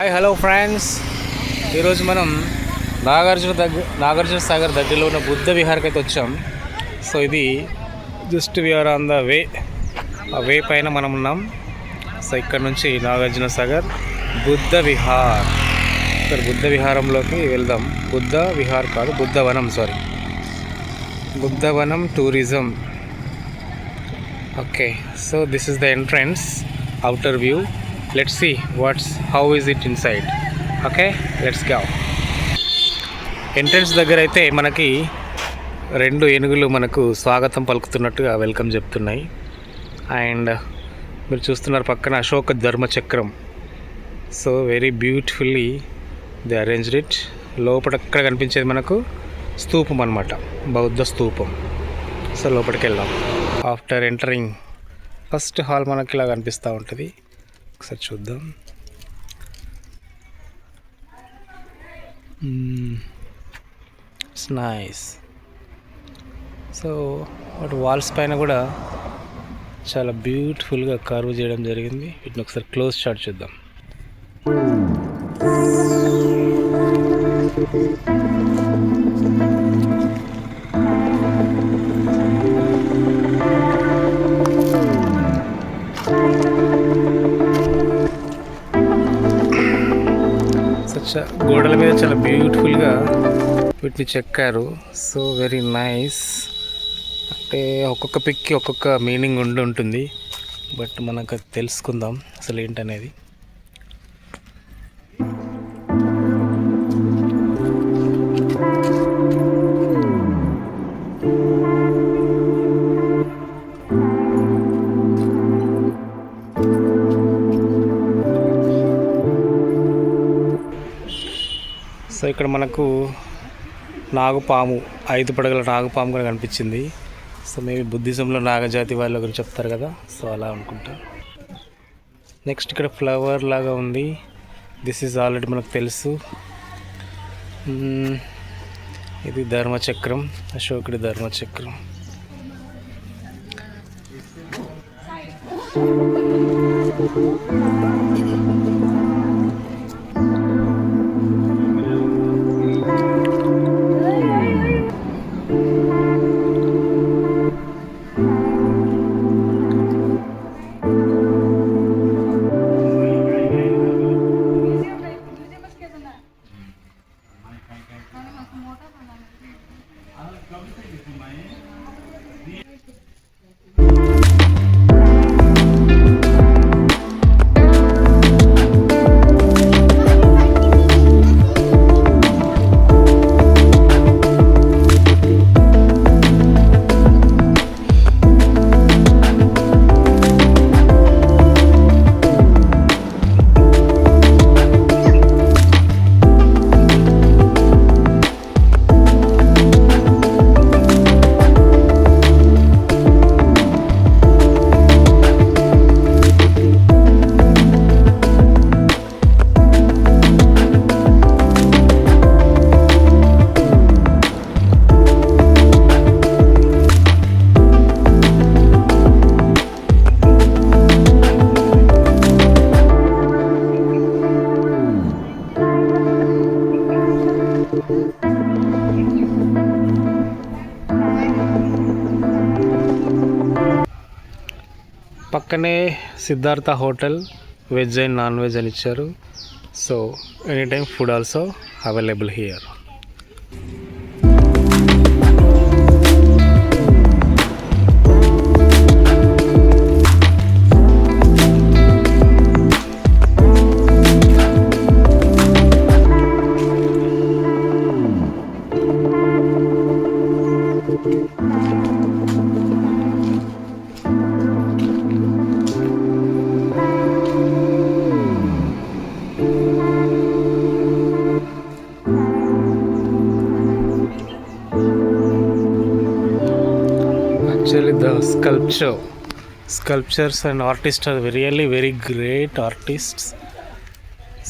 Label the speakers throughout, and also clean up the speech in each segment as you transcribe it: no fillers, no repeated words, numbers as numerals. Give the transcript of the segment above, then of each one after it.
Speaker 1: Hi hello friends, ఈరోజు మనం నాగార్జున సాగర్ దగ్గరలో ఉన్న బుద్ధ విహార్కి అయితే వచ్చాం. సో ఇది just we're on the way, ఆ వే పైన మనం ఉన్నాం. సో ఇక్కడ నుంచి నాగార్జున సాగర్ బుద్ధ విహార్, ఇక్కడ బుద్ధ విహారంలోకి వెళ్దాం. బుద్ధ విహార్ కాదు, Buddhavanam, sorry, Buddhavanam tourism. Okay, so this is the entrance, outer view. Let's see how is it inside. Okay, let's go. Entrance దగ్గర అయితే మనకి రెండు ఏనుగులు మనకు స్వాగతం పలుకుతున్నట్టుగా వెల్కమ్ చెప్తున్నాయి. అండ్ మీరు చూస్తున్నారు పక్కన అశోక ధర్మచక్రం. So very beautifully they arranged it. లోపల ఎక్కడ కనిపించేది మనకు స్తూపం అన్నమాట, బౌద్ధ స్తూపం. సో లోపలికి వెళ్దాం. ఆఫ్టర్ ఎంటరింగ్ ఫస్ట్ హాల్ మనకి ఇలా కనిపిస్తూ ఉంటుంది. ఒకసారి చూద్దాం. It's nice. సో వాటి వాల్స్ పైన కూడా చాలా బ్యూటిఫుల్గా కర్వ్ చేయడం జరిగింది. వీటిని ఒకసారి క్లోజ్ షాట్ చూద్దాం. గోడల మీద చాలా బ్యూటిఫుల్గా వీటిని చెక్కారు. So very nice. అంటే ఒక్కొక్క పిక్కి ఒక్కొక్క మీనింగ్ ఉంటుంది. బట్ మనకు తెలుసుకుందాం అసలు ఏంటనేది. సో ఇక్కడ మనకు నాగుపాము, 5 పడగల నాగుపాము కూడా కనిపించింది. సో మేబీ బుద్ధిజంలో నాగజాతి వాళ్ళ గురించి చెప్తారు కదా, సో అలా అనుకుంటా. నెక్స్ట్ ఇక్కడ ఫ్లవర్ లాగా ఉంది. దిస్ ఈజ్ ఆల్రెడీ మనకు తెలుసు. ఇది ధర్మచక్రం, అశోకుడి ధర్మచక్రం. పక్కనే Siddhartha hotel, veg and non veg అని ఇచ్చారు. So any time food also available here. Actually the sculptures and artists are really very great artists.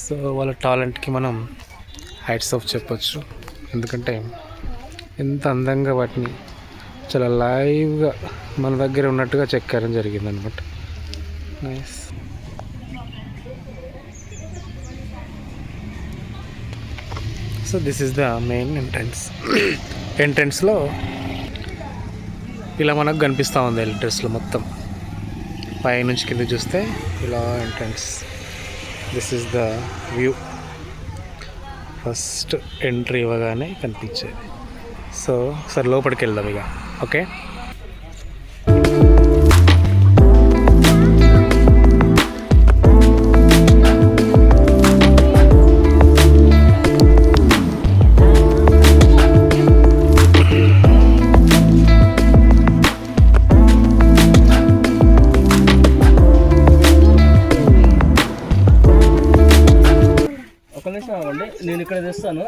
Speaker 1: So వాళ్ళ టాలెంట్కి మనం హ్యాట్స్ ఆఫ్ చెప్పొచ్చు. ఎందుకంటే ఎంత అందంగా వాటిని చాలా లైవ్గా మన దగ్గర ఉన్నట్టుగా చెక్కారని జరిగిందనమాట. Nice. So this is the main ఎంట్రన్స్లో ఇలా మనకు కనిపిస్తూ ఉంది. ఎంట్రన్స్లో మొత్తం పై నుంచి కింద చూస్తే ఇలా entrance. This is the view. First entry ఇవ్వగానే కనిపించేది. సో సరే లోపలికి వెళ్దాం ఇక. ఓకే,
Speaker 2: నేను ఇక్కడ తెస్తాను.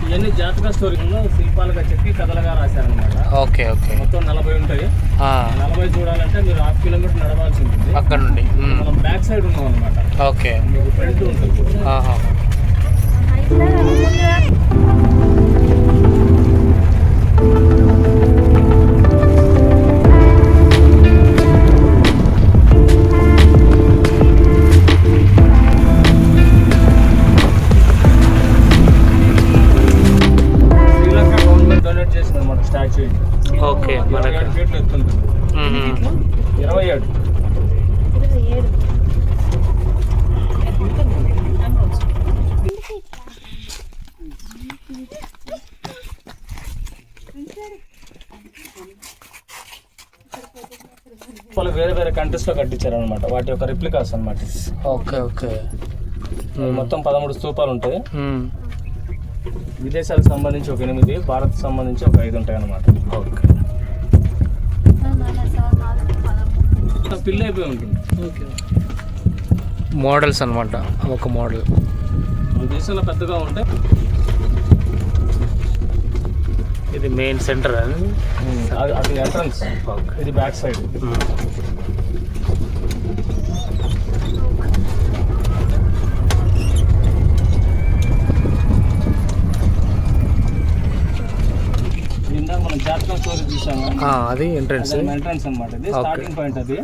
Speaker 2: ఇవన్నీ జాతక స్టోరీలో శిల్పాలుగా చెప్పి కథలుగా రాశారనమాట.
Speaker 1: Okay okay.
Speaker 2: మొత్తం 40 ఉంటాయి. 40 చూడాలంటే మీరు 1/2 కిలోమీటర్ నడవాల్సి ఉంటుంది
Speaker 1: అక్కడ నుండి.
Speaker 2: మనం బ్యాక్ సైడ్ ఉన్నాం అనమాట.
Speaker 1: ఓకే,
Speaker 2: మీకు ఫ్రంట్ ఉంటుంది. స్టాచ్యూ
Speaker 1: ఓకే, మనకు
Speaker 2: 27 ఫీట్లు ఎత్తుంటుంది. 27 వాళ్ళు వేరే వేరే కంట్రీస్ లో కట్టించారు అనమాట. వాటి యొక్క రిప్లికాస్ అనమాట.
Speaker 1: Okay okay.
Speaker 2: మొత్తం 13 స్తూపాలు ఉంటాయి. విదేశాలకు సంబంధించి ఒక 8, భారత్ సంబంధించి ఒక 5 ఉంటాయి అన్నమాట.
Speaker 1: ఓకే,
Speaker 2: పిల్ల అయిపోయి ఉంటుంది.
Speaker 1: ఓకే, మోడల్స్ అనమాట. ఒక మోడల్
Speaker 2: మన దేశంలో పెద్దగా ఉంటాయి.
Speaker 1: ఇది మెయిన్ సెంటర్ అని.
Speaker 2: అది ఎంట్రన్స్, ఇది బ్యాక్ సైడ్. మనం జాతకం స్టోరీ చూసాము.
Speaker 1: అది ఎంట్రన్స్
Speaker 2: అనమాట. ఇది స్టార్టింగ్ పాయింట్. అది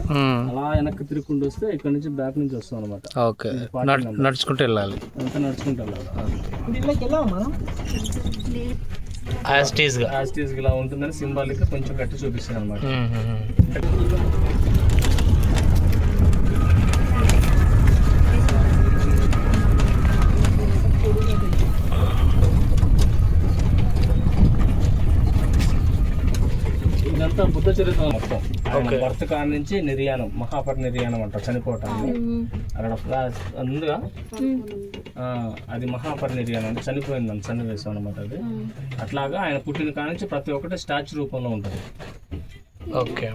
Speaker 2: అలా వెనక్కి తిరుగుకుంటూ వస్తే ఇక్కడ నుంచి బ్యాక్ నుంచి వస్తాం అనమాట.
Speaker 1: ఓకే, నడుచుకుంటూ వెళ్ళాలి.
Speaker 2: అంతా నడుచుకుంటూ వెళ్ళాలి.
Speaker 1: యాజ్ టీజ్
Speaker 2: ఇలా ఉంటుందని సింబాలిక్ కొంచెం కట్టి చూపిస్తుంది అనమాట. ఇదంతా బుద్ధ చరిత్ర మొత్తం. భర్త కాడి నుంచి నిర్యాణం, మహాపరినిర్యాణం అంటారు, చనిపోవటాన్ని. అక్కడ ముందుగా అది మహాపరినిర్యాణం అంటే చనిపోయిందని సన్నివేశం అనమాట. అది అట్లాగా ఆయన పుట్టిన కాడి నుంచి ప్రతి ఒక్కటి స్టాచ్యూ రూపంలో ఉంటుంది.
Speaker 1: ఓకే,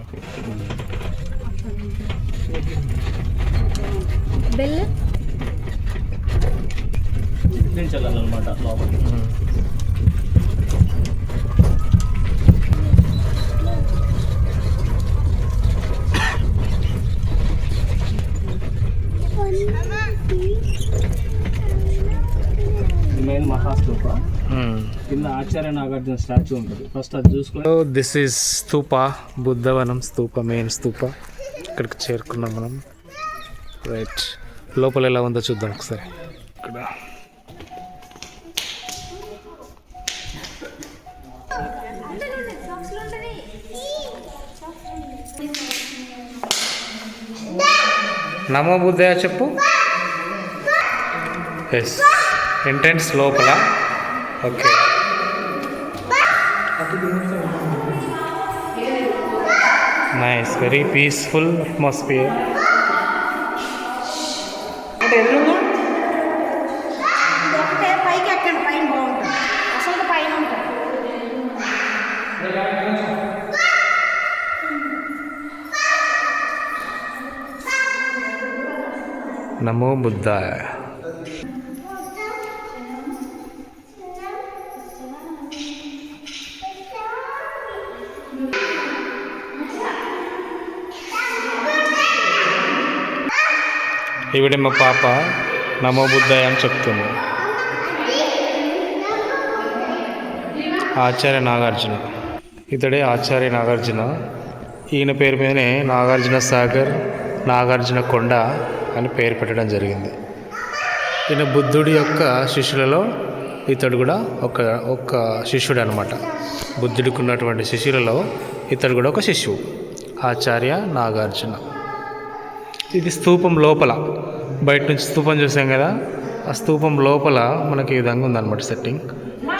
Speaker 2: వెళ్ళాలన్నమాట లోపలికి. మెయిన్ మహాస్తూప కింద ఆచార్య నాగార్జున స్టాచ్యూ ఉంటుంది. ఫస్ట్ అది చూసుకుని
Speaker 1: this is Stupa, Buddhavanam Stupa, main Stupa. ఇక్కడికి చేరుకున్నాం మనం. రైట్, లోపల ఎలా ఉందో చూద్దాం ఒకసారి. ఇక్కడ నమో బుద్ధయ్య చెప్పు. ఎస్, ఎంట్రన్స్ లోపల. Okay, nice, very peaceful atmosphere. నమో బుద్ధాయ. ఈవిడ మా పాప నమో బుద్ధాయ అని చెప్తుంది. ఆచార్య నాగార్జున, ఇతడే ఆచార్య నాగార్జున. ఈయన పేరు మీదనే నాగార్జున సాగర్, నాగార్జున కొండ అని పేరు పెట్టడం జరిగింది. ఈయన బుద్ధుడి యొక్క శిష్యులలో ఇతడు కూడా ఒక శిష్యుడు అనమాట. బుద్ధుడికి ఉన్నటువంటి శిష్యులలో ఇతడు కూడా ఒక శిష్యువు, ఆచార్య నాగార్జున. ఇది స్తూపం లోపల, బయట నుంచి స్తూపం చూసాం కదా, ఆ స్తూపం లోపల మనకి ఈ విధంగా ఉందన్నమాట సెట్టింగ్.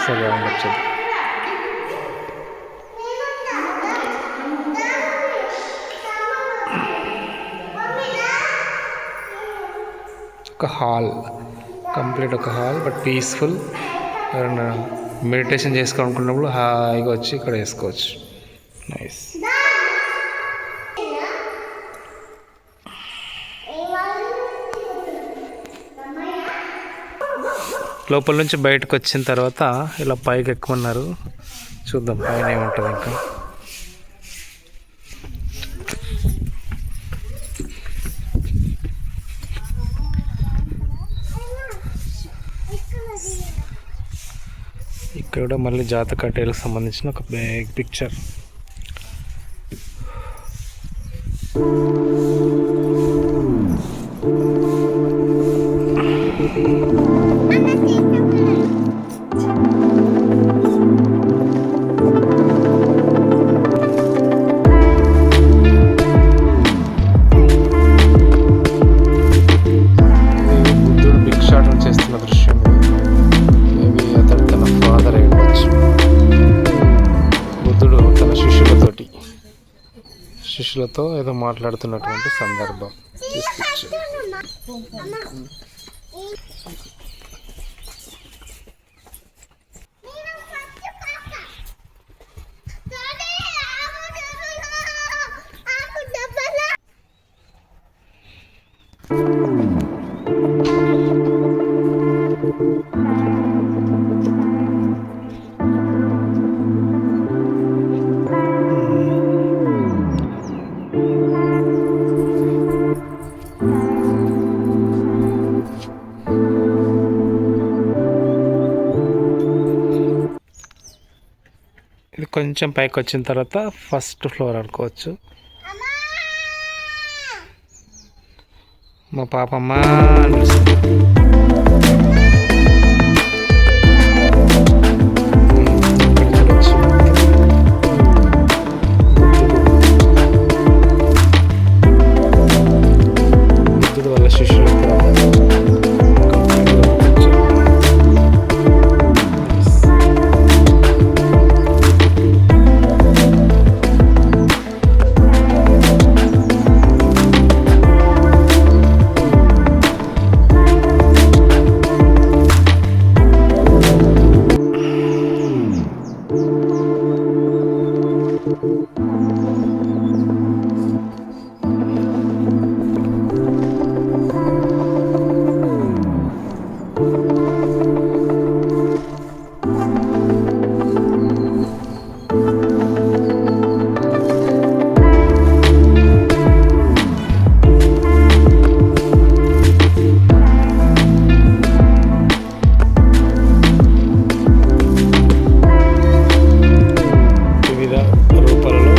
Speaker 1: సరే వచ్చేది ఒక హాల్, కంప్లీట్ ఒక హాల్, బట్ పీస్ఫుల్. ఎవరైనా మెడిటేషన్ చేసుకోవాలనుకున్నప్పుడు హాయిగా వచ్చి ఇక్కడ వేసుకోవచ్చు. నైస్. లోపల నుంచి బయటకు వచ్చిన తర్వాత ఇలా పైకి ఎక్కుమన్నారు. చూద్దాం పైన ఏముంటుంది. ఇంకా ఇక్కడ కూడా మళ్ళీ జాతకట్టేలకు సంబంధించిన ఒక బిగ్ పిక్చర్. బుద్ధుడు భిక్షాటన చేస్తున్న దృశ్యం. మేబీ అతడు తన ఫాదర్ అయ్యవచ్చు. బుద్ధుడు తన శిష్యులతో ఏదో మాట్లాడుతున్నటువంటి సందర్భం. ఇది కొంచెం పైకి వచ్చిన తర్వాత ఫస్ట్ ఫ్లోర్ అనుకోవచ్చు. మా పాపమ్మ బుద్ధుడు వాళ్ళ శిష్యులతో రూపాలలో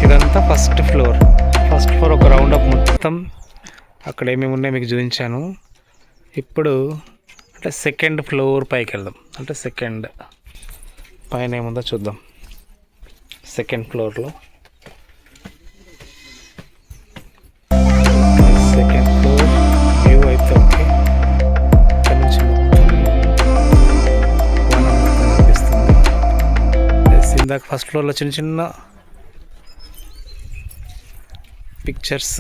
Speaker 1: ఇదంతా ఫస్ట్ ఫ్లోర్ ఒక రౌండ్ అప్ మొత్తం అక్కడ ఏమేమి ఉన్నాయో మీకు చూపించాను. ఇప్పుడు అంటే సెకండ్ ఫ్లోర్ పైకి వెళ్దాం. అంటే సెకండ్ పైన ఏముందో చూద్దాం. సెకండ్ ఫ్లోర్లో సెకండ్ ఫ్లోర్ వ్యూ అయితే ఓకే. ఇక్కడ నుంచి మొత్తం వనం కనిపిస్తుంది. ఇందాక ఫస్ట్ ఫ్లోర్లో చిన్న చిన్న పిక్చర్స్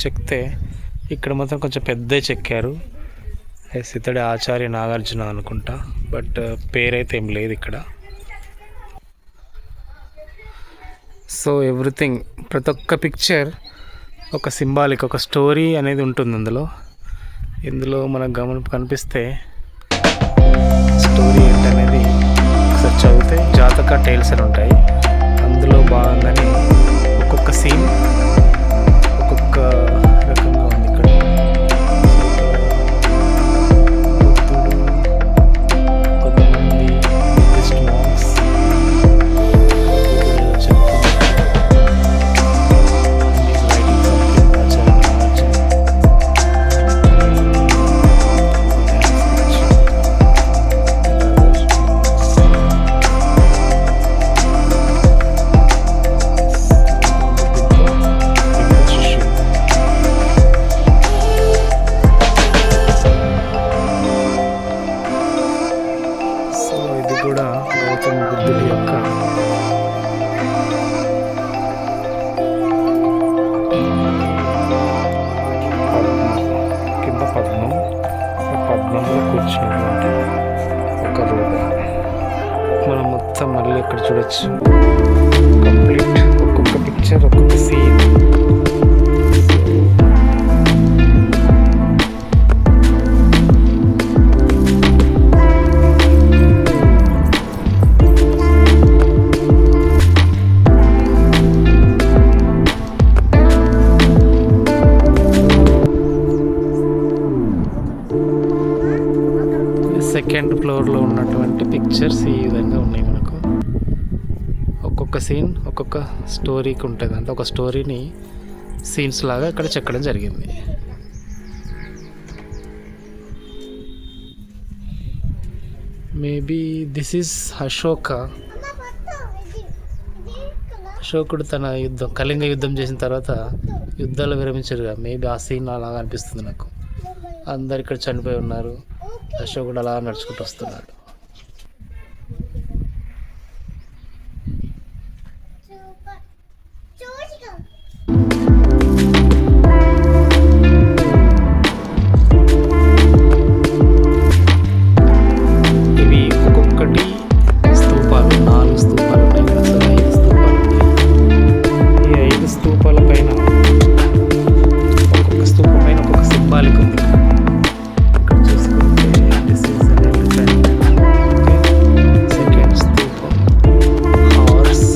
Speaker 1: చెక్తే ఇక్కడ మాత్రం కొంచెం పెద్ద చెక్కారు. ఇతడే ఆచార్య నాగార్జున అనుకుంటా, బట్ పేరైతే ఏం లేదు ఇక్కడ. సో ఎవ్రీథింగ్, ప్రతి ఒక్క పిక్చర్ ఒక సింబాలిక్, ఒక స్టోరీ అనేది ఉంటుంది ఇందులో మనకు కనిపిస్తే స్టోరీ ఏంటనేది ఒకసారి చదివితే జాతక టైల్స్ అని ఉంటాయి. అందులో భాగంగానే ఒక్కొక్క సీన్ ఒక్కొక్క రకంగా ఉంది. ఇక్కడ బుద్ధుడు, కొంతమంది బుద్ధిస్ట్ మాంక్స్ పద్మంలో కూర్చున్నటువంటి ఒక రూపం మనం మొత్తం మళ్ళీ ఇక్కడ చూడొచ్చు. కంప్లీట్ ఒక్కొక్క పిక్చర్, ఒక్కొక్క సీన్. సెకండ్ ఫ్లోర్లో ఉన్నటువంటి పిక్చర్స్ ఈ విధంగా ఉన్నాయి. మనకు ఒక్కొక్క సీన్ ఒక్కొక్క స్టోరీకి ఉంటుంది. అంటే ఒక స్టోరీని సీన్స్ లాగా ఇక్కడ చెక్కడం జరిగింది. మేబీ దిస్ ఈస్ అశోకుడు తన కళింగ యుద్ధం చేసిన తర్వాత యుద్ధాలు విరమించారుగా, మేబీ ఆ సీన్ అలాగా అనిపిస్తుంది నాకు. అందరు ఇక్కడ చనిపోయి ఉన్నారు, అశోకుడు అలా నడుచుకుంటూ వస్తున్నాడు. ఇవి ఒక్కొక్కటి స్తూపాలు, 4 స్తూపాలు ఉన్నాయి కదా, సో 5 స్తూపాలు ఉన్నాయి. ఈ 5 స్తూపాల పైన ఒక్కొక్క స్తూపం పైన ఒక్కొక్క సింబాలిక్ ఉంది. ఇక్కడ చూసుకుంటే this is an elephant. Second స్తూపం horse.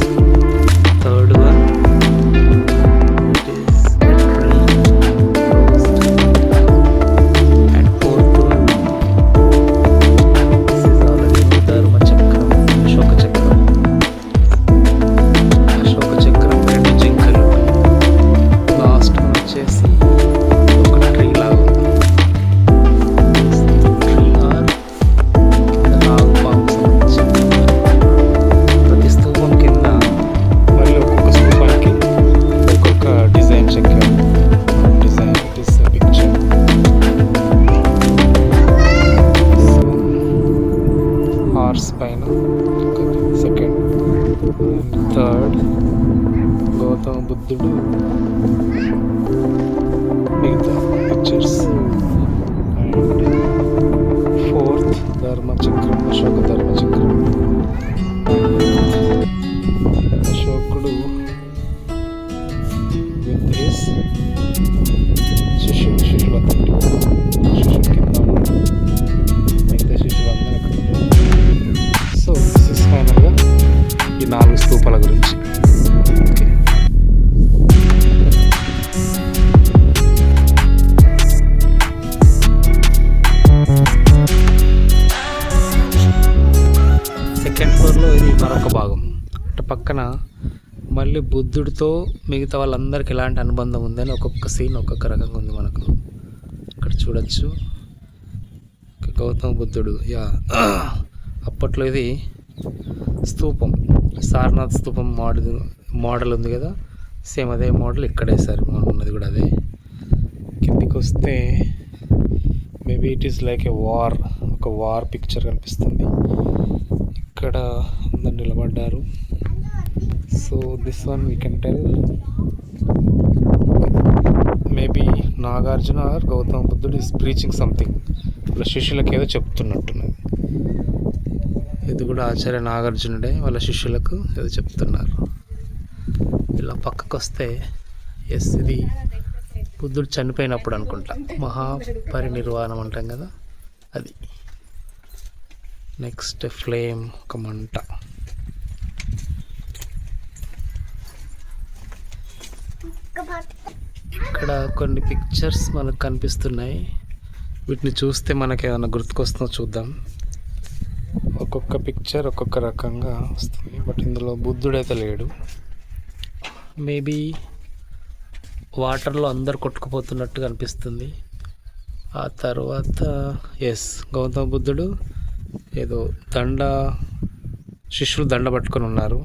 Speaker 1: Third one it is a tree roast. And fourth one, this is already ధర్మ చక్రం, అశోక చక్రం. అశోక చక్రం 2 జింకలు. లాస్ట్ వన్ వచ్చేసి ఒక ట్రీ లాగా ఉంది. ట్రీ ఆర్ నాగపాము సంబంధించింది. ప్రతి స్తూపం కింద మళ్ళీ ఒక్కొక్క స్తూపానికి ఒక్కొక్క డిజైన్ చెక్కారు. Design this picture. హార్స్ పైన సెకండ్ అండ్ థర్డ్ గౌతమ బుద్ధుడు, మిగతా పిక్చర్స్. అండ్ ఫోర్త్ ధర్మచక్రం, అశోక ధర్మచక్రం. అశోకుడు విత్ హిస్ శిష్యులందరూ శిష్యుల కింద ఉన్నారు. మిగతా శిష్యులందరూ అక్కడ ఉన్నారు. సో దిస్ ఇస్ ఫైనల్గా ఈ 4 స్తూపాల గురించి. ఓకే, సెకండ్ ఫ్లోర్లో ఇది మరొక భాగం. అంటే పక్కన మళ్ళీ బుద్ధుడితో మిగతా వాళ్ళందరికీ ఎలాంటి అనుబంధం ఉందని ఒక్కొక్క సీన్ ఒక్కొక్క రకంగా ఉంది మనకు. ఇక్కడ చూడొచ్చు గౌతమ బుద్ధుడు. అప్పట్లో ఇది స్తూపం, సారనాథ్ స్తూపం మోడల్ ఉంది కదా, సేమ్ అదే మోడల్ ఇక్కడ వేసారు. ఉన్నది కూడా అదే. కిందికి వస్తే మేబీ ఇట్ ఈస్ లైక్ ఒక వార్ పిక్చర్ కనిపిస్తుంది. ఇక్కడ అందరు నిలబడ్డారు. So this one we can tell maybe Nagarjuna or Gautama బుద్ధుడు ఈస్ ప్రీచింగ్ సంథింగ్. వాళ్ళ శిష్యులకు ఏదో చెప్తున్నట్టున్నది. ఇది కూడా ఆచార్య నాగార్జునుడే వాళ్ళ శిష్యులకు ఏదో చెప్తున్నారు. ఇలా పక్కకు వస్తే ఎస్, ఇది బుద్ధుడు చనిపోయినప్పుడు అనుకుంటా, మహాపరినిర్వాణం అంటాం కదా అది. నెక్స్ట్ ఫ్లేమ్, ఒక మంట. ఇక్కడ కొన్ని పిక్చర్స్ మనకు కనిపిస్తున్నాయి. వీటిని చూస్తే మనకి ఏమైనా గుర్తుకొస్తుందో చూద్దాం. ఒక్కొక్క పిక్చర్ ఒక్కొక్క రకంగా వస్తుంది, బట్ ఇందులో బుద్ధుడైతే లేడు. మేబీ వాటర్లో అందరు కొట్టుకుపోతున్నట్టుగా అనిపిస్తుంది. ఆ తర్వాత ఎస్, గౌతమ బుద్ధుడు ఏదో శిష్యులు దండ పట్టుకొని ఉన్నారు,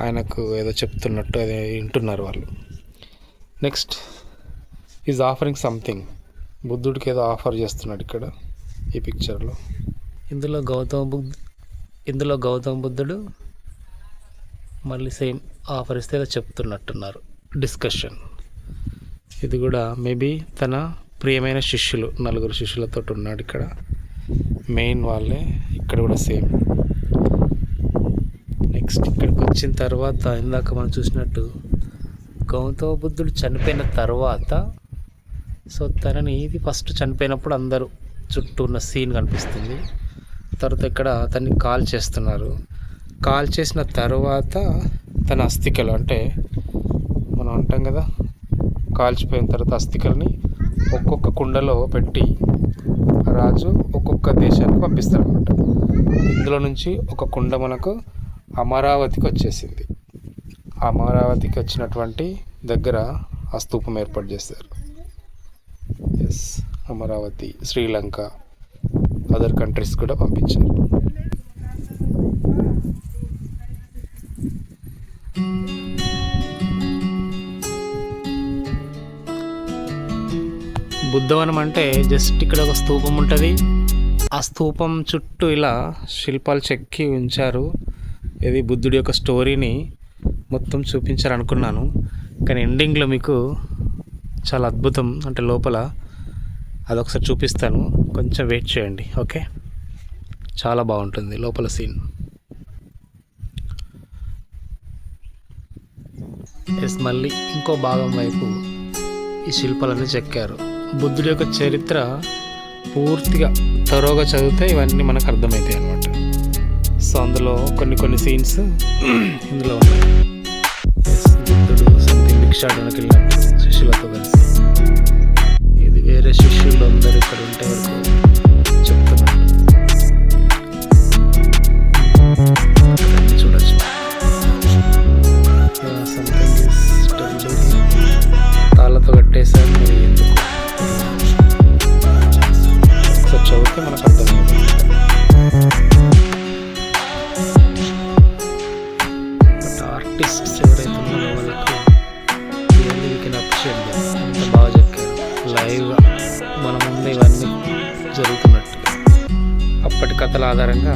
Speaker 1: ఆయనకు ఏదో చెప్తున్నట్టు అదే వింటున్నారు వాళ్ళు. నెక్స్ట్ ఈజ్ ఆఫరింగ్ సంథింగ్, బుద్ధుడికి ఏదో ఆఫర్ చేస్తున్నాడు ఇక్కడ ఈ పిక్చర్లో. ఇందులో గౌతమ బుద్ధుడు మళ్ళీ సేమ్ ఆఫర్ ఇస్తే ఏదో చెప్తున్నట్టున్నారు, డిస్కషన్. ఇది కూడా మేబీ తన ప్రియమైన శిష్యులు, 4 శిష్యులతో ఉన్నాడు ఇక్కడ, మెయిన్ వాళ్ళే. ఇక్కడ కూడా సేమ్. నెక్స్ట్ ఇక్కడికి వచ్చిన తర్వాత ఇందాక మనం చూసినట్టు గౌతమ బుద్ధుడు చనిపోయిన తర్వాత, సో తనని ఇది ఫస్ట్ చనిపోయినప్పుడు అందరూ చుట్టూ ఉన్న సీన్ కనిపిస్తుంది. తర్వాత ఇక్కడ అతన్ని కాల్ చేస్తున్నారు. కాల్ చేసిన తర్వాత తన అస్థికలు, అంటే మనం అంటాం కదా కాల్చిపోయిన తర్వాత అస్థికల్ని ఒక్కొక్క కుండలో పెట్టి రాజు ఒక్కొక్క దేశానికి పంపిస్తారనమాట. ఇందులో నుంచి ఒక కుండ మనకు అమరావతికి వచ్చేసింది. అమరావతికి వచ్చినటువంటి దగ్గర ఆ స్తూపం ఏర్పాటు చేశారు. Yes, Amaravati, Sri Lanka, other countries కూడా పంపించారు. బుద్ధవనం అంటే జస్ట్ ఇక్కడ ఒక స్తూపం ఉంటుంది. ఆ స్తూపం చుట్టూ ఇలా శిల్పాలు చెక్కి ఉంచారు. ఇది బుద్ధుడి యొక్క స్టోరీని మొత్తం చూపించాలనుకున్నాను, కానీ ఎండింగ్లో మీకు చాలా అద్భుతం అంటే లోపల అదొకసారి చూపిస్తాను. కొంచెం వెయిట్ చేయండి, ఓకే? చాలా బాగుంటుంది లోపల సీన్. మళ్ళీ ఇంకో భాగం వైపు ఈ శిల్పాలన్నీ చెక్కారు. బుద్ధుడి యొక్క చరిత్ర పూర్తిగా తరోగా చదివితే ఇవన్నీ మనకు అర్థమవుతాయి అన్నమాట. సో అందులో కొన్ని సీన్స్ ఇందులో ఉన్నాయి. బుద్ధుడు సంథింగ్ భిక్షాటనకి వెళ్ళినప్పుడు శిష్యులతో కలిసి, ఇది వేరే శిష్యులు అందరూ ఇక్కడ ఉంటే వరకు చెప్తున్నారు. చూడొచ్చు. సంథింగ్ తాళ్ళతో కట్టేసారు. మరి ఎందుకు ఒకసారి చదివితే మనకు అర్థమవుతుంది. బట్ ఆర్టిస్ట్స్ ఎవరైతే ఉన్నారో వాళ్ళకు really we can appreciate them. అంత బాగా చెక్కారు. లైవ్గా మన ముందు ఇవన్నీ జరుగుతున్నట్టు అప్పటి కథల ఆధారంగా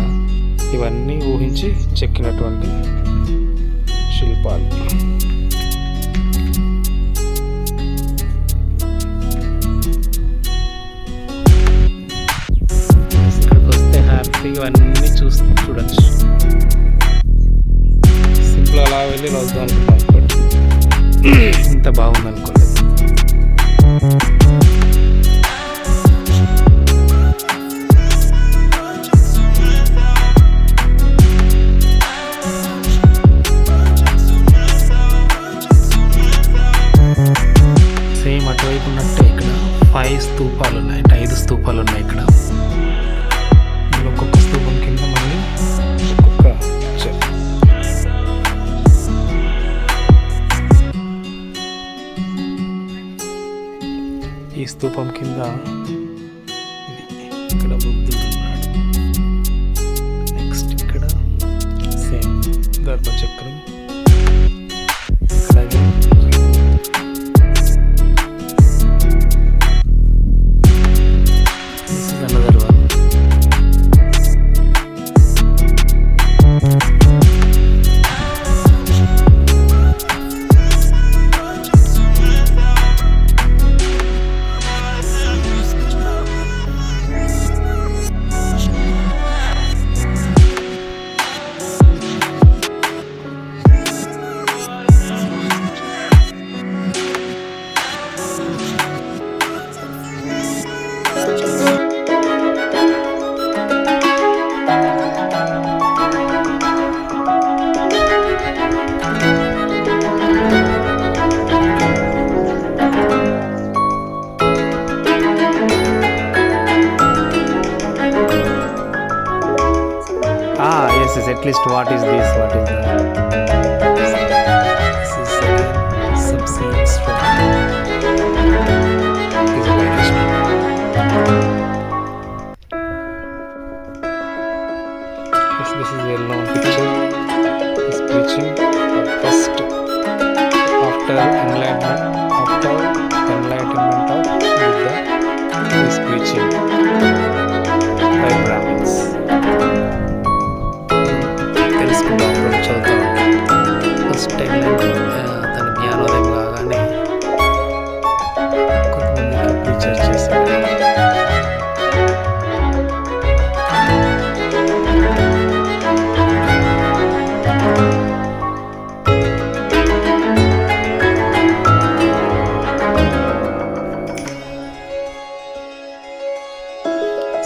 Speaker 1: ఇవన్నీ ఊహించి చెక్కినటువంటి శిల్పాలు. ఇక్కడికి వస్తే హ్యాపీగా ఇవన్నీ చూడచ్చు. సింపుల్ అలా వెళ్ళి వద్దాం అనుకున్నాం, బట్ ఇంత బాగుంది అనుకోలేదు. సేమ్ అటువైపు ఉన్నట్టే ఇక్కడ 5 స్తూపాలు ఉన్నాయి, అంటే 5 స్తూపాలు ఉన్నాయి ఇక్కడ. ఒక్కొక్క స్తూపం కింద మళ్ళీ ఒక్కొక్క ఈ స్తూపం కింద ఇక్కడ బుద్ధుడు ఉన్నాడు. నెక్స్ట్ ఇక్కడ సేమ్ ధర్మచక్రం. అలాగే yes, at least what is this, what is that? This is some scenes from his history. Yes, this is a well-known picture. He's preaching first after enlightenment of Buddha. He's preaching by Brahmins. First time తన జ్ఞానోదయం కాగానే కొంతమందికి preacher చేశాడు.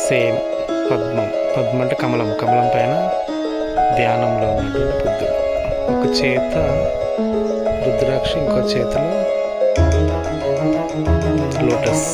Speaker 1: Same పద్మం అంటే కమలం పైన ధ్యానంలో ఉన్నటువంటి బుద్ధుడు. ఒక చేత రుద్రాక్ష, ఇంకో చేతిలో లోటస్.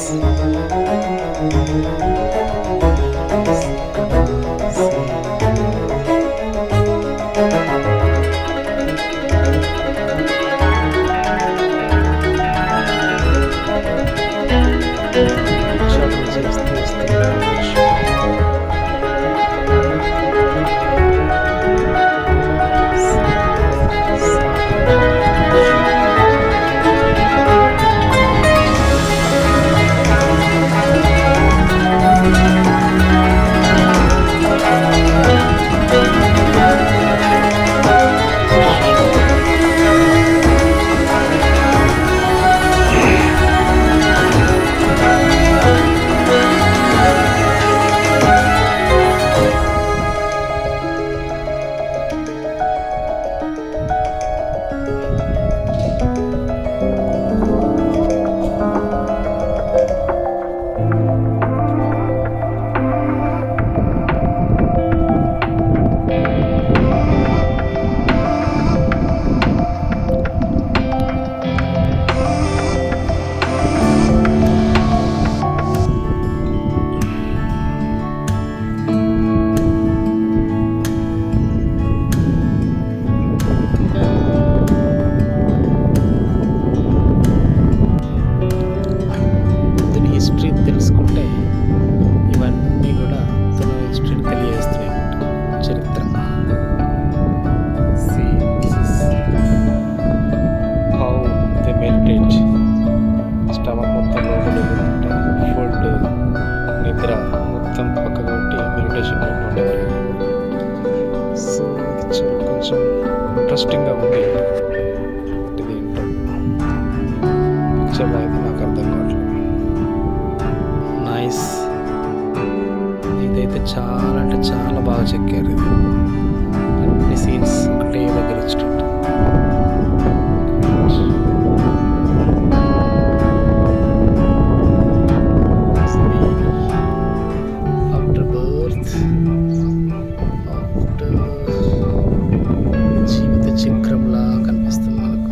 Speaker 1: ఇంట్రెస్టింగ్గా ఉంది. ఇదేంటో పిక్చర్ అయితే నాకు అర్థం కావట్లేదు. నైస్. ఇదైతే చాలా అంటే చాలా బాగా చెక్కారు. ఇది అన్ని సీన్స్ ఒకటే దగ్గర వచ్చినట్టు. ఆఫ్టర్ బర్త్, ఆఫ్టర్ జీవిత చక్రంలా కనిపిస్తుంది మనకు.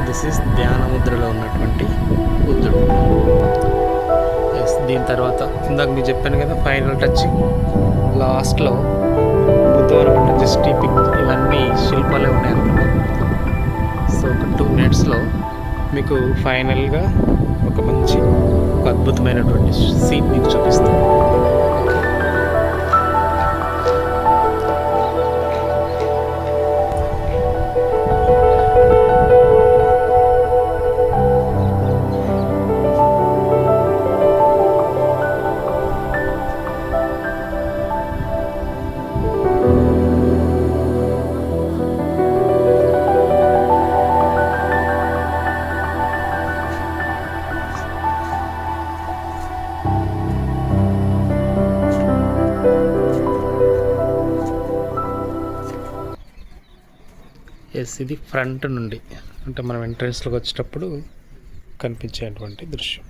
Speaker 1: దిస్ ఈస్ ధ్యాన ముద్రలో ఉన్నటువంటి బుద్ధుడు. ఎస్, దీని తర్వాత ఇందాక మీకు చెప్పాను కదా ఫైనల్ టచ్ లాస్ట్లో బుద్ధవరం అంటే జస్ట్ ఈ ఇవన్నీ శిల్పాలే ఉన్నాయన్నమాట. సో ఒక 2 minutesలో మీకు ఫైనల్గా ఒక అద్భుతమైనటువంటి సీన్ మీకు చూపిస్తాను. ఎస్, ఇది ఫ్రంట్ నుండి అంటే మనం ఎంట్రన్స్లోకి వచ్చేటప్పుడు కనిపించేటువంటి దృశ్యం.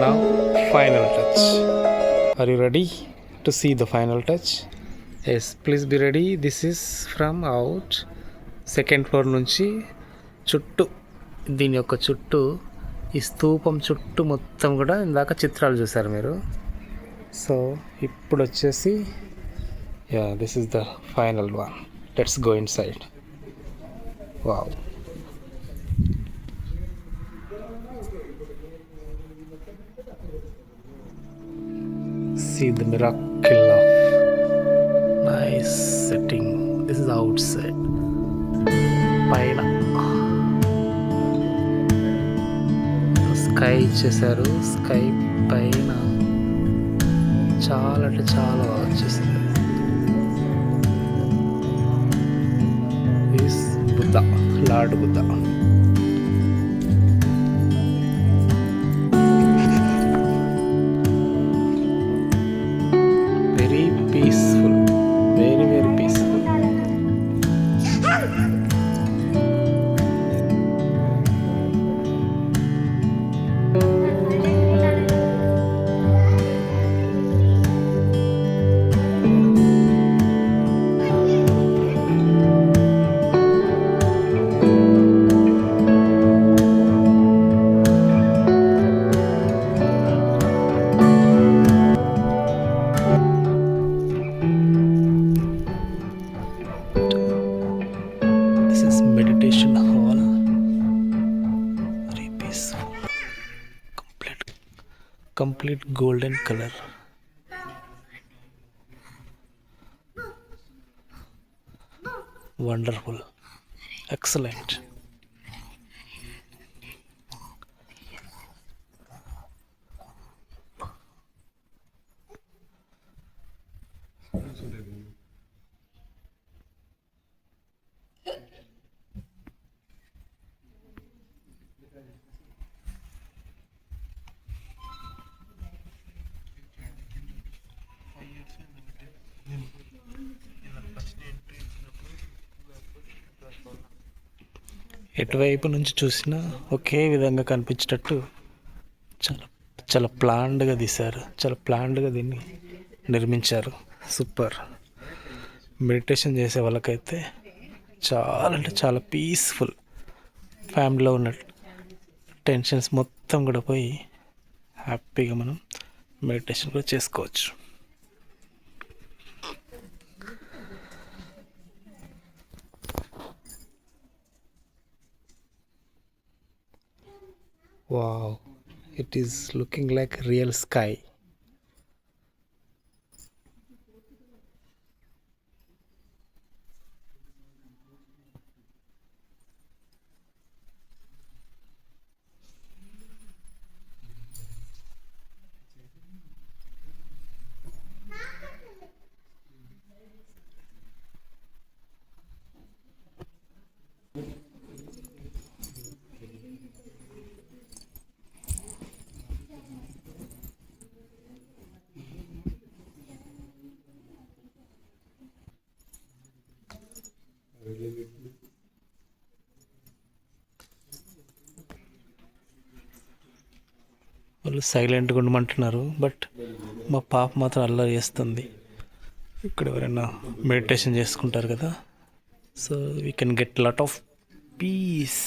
Speaker 1: Now final touch. Are you ready to see the final touch? Yes, please be ready. This is from out second floor నుంచి చుట్టూ దీని యొక్క చుట్టూ ఈ స్తూపం చుట్టూ మొత్తం కూడా ఇందాక చిత్రాలు చూసారు మీరు. సో ఇప్పుడు వచ్చేసి this is the final one. Let's go in side. Wow, see the miracle of nice setting. This is outside. పైన స్కై ఇచ్చేసారు. స్కై పైన చాలా అంటే చాలా బాగా వచ్చేసింది. Is Buddha, lord Buddha. Very peaceful, very very peaceful. Meditation hall, very peaceful, complete golden color. Wonderful, excellent. ఎటువైపు నుంచి చూసినా ఒకే విధంగా కనిపించేటట్టు చాలా చాలా ప్లాన్డ్గా తీశారు, చాలా ప్లాన్డ్గా దీన్ని నిర్మించారు. సూపర్. మెడిటేషన్ చేసే వాళ్ళకైతే చాలా అంటే చాలా పీస్ఫుల్. ఫ్యామిలీలో ఉన్న టెన్షన్స్ మొత్తం కూడా పోయి హ్యాపీగా మనం మెడిటేషన్ కూడా చేసుకోవచ్చు. Wow, it is looking like real sky. వాళ్ళు సైలెంట్గా ఉండమంటున్నారు, బట్ మా పాప మాత్రం అల్లరి చేస్తుంది. ఇక్కడ ఎవరైనా మెడిటేషన్ చేసుకుంటారు కదా, so we can get lot of piece,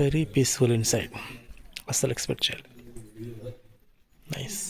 Speaker 1: very peaceful inside. అస్సలు ఎక్స్పెక్ట్ చేయాలి. Nice.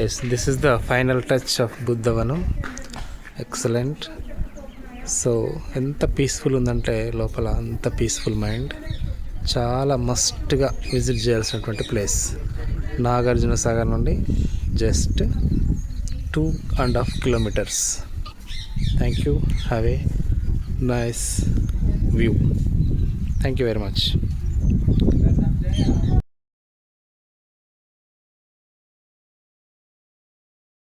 Speaker 1: Yes, this is the final touch of Buddhavanam. Excellent. So ఎంత పీస్ఫుల్ ఉందంటే లోపల, అంత పీస్ఫుల్ మైండ్. చాలా మస్ట్గా విజిట్ చేయాల్సినటువంటి ప్లేస్. నాగార్జున సాగర్ నుండి just 2.5 kilometers. Thank you. Have a nice view. Thank you very much.